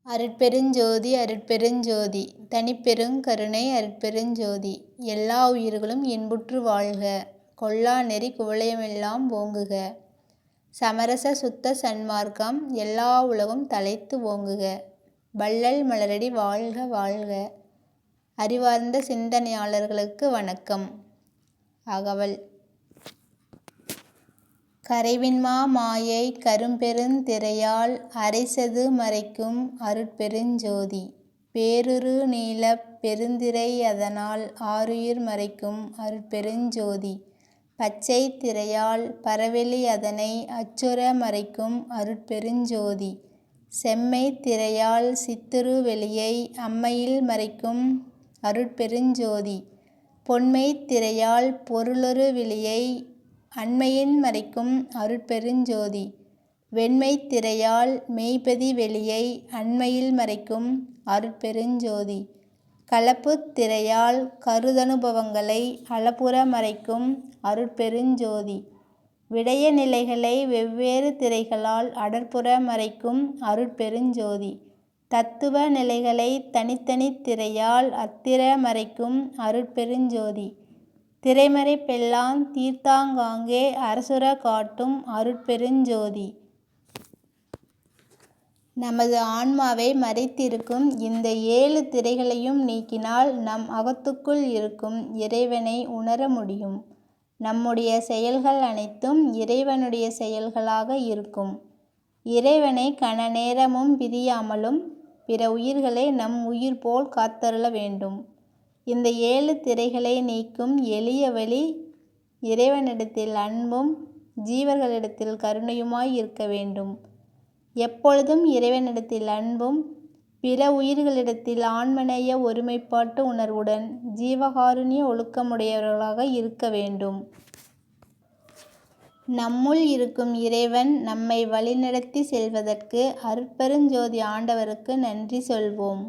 அருட்பெருஞ்சோதி அருட்பெருஞ்சோதி தனிப்பெருங் கருணை அருட்பெருஞ்சோதி. எல்லா உயிர்களும் இன்புற்று வாழ்க. கொல்லா நெறி குவலயமெல்லாம் ஓங்குக. சமரச சுத்த சன்மார்க்கம் எல்லா உலகும் தழைத்து ஓங்குக. வள்ளல் மலரடி வாழ்க வாழ்க. அறிவார்ந்த சிந்தனையாளர்களுக்கு வணக்கம். அகவல். கரைவின்மா மாயை கரும்பெருந் திரையால் அரைசது மறைக்கும் அருட்பெருஞ்சோதி. பேருறு நீலப் பெருந்திரை அதனால் ஆருயிர் மறைக்கும் அருட்பெருஞ்சோதி. பச்சைத் திரையால் பரவெளி அதனை அச்சுற மறைக்கும் அருட்பெருஞ்சோதி. செம்மைத் திரையால் சித்துறு வெளியை அம்மையில் மறைக்கும் அருட்பெருஞ்சோதி. பொன்மைத் திரையால் பொருளொரு விளியை அண்மையின் மறைக்கும் அருட்பெருஞ்சோதி. வெண்மைத் திரையால் மெய்ப்பதி வெளியை அண்மையில் மறைக்கும் அருட்பெருஞ்சோதி. கலப்புத் திரையால் கருதனுபவங்களை அளப்புற மறைக்கும் அருட்பெருஞ்சோதி. விடய நிலைகளை வெவ்வேறு திரைகளால் அடர்புற மறைக்கும் அருட்பெருஞ்சோதி. தத்துவ நிலைகளை தனித்தனித் திரையால் அத்திற மறைக்கும் அருட்பெருஞ்சோதி. திரைமறைப்பெல்லாந் தீர்த்தாங்காங்கே அரசுற காட்டும் அருட்பெருஞ்சோதி. நமது ஆன்மாவை மறைத்திருக்கும் இந்த 7 திரைகளையும் நீக்கினால் நம் அகத்துக்குள் இருக்கும் இறைவனை உணர முடியும். நம்முடைய செயல்கள் அனைத்தும் இறைவனுடைய செயல்களாக இருக்கும். இறைவனை கண நேரமும் பிரியாமலும் பிற உயிர்களை நம் உயிர் போல் காத்தருள வேண்டும். இந்த 7 திரைகளை நீக்கும் எளிய வழி இறைவனிடத்தில் அன்பும் ஜீவர்களிடத்தில் கருணையுமாய் இருக்க வேண்டும். எப்பொழுதும் இறைவனிடத்தில் அன்பும் பிற உயிர்களிடத்தில் ஆன்மநேய ஒருமைப்பாட்டு உணர்வுடன் ஜீவகாருண்ய ஒழுக்கமுடையவர்களாக இருக்க வேண்டும். நம்முள் இருக்கும் இறைவன் நம்மை வழிநடத்தி செல்வதற்கு அருட்பெருஞ்சோதி ஆண்டவருக்கு நன்றி சொல்வோம்.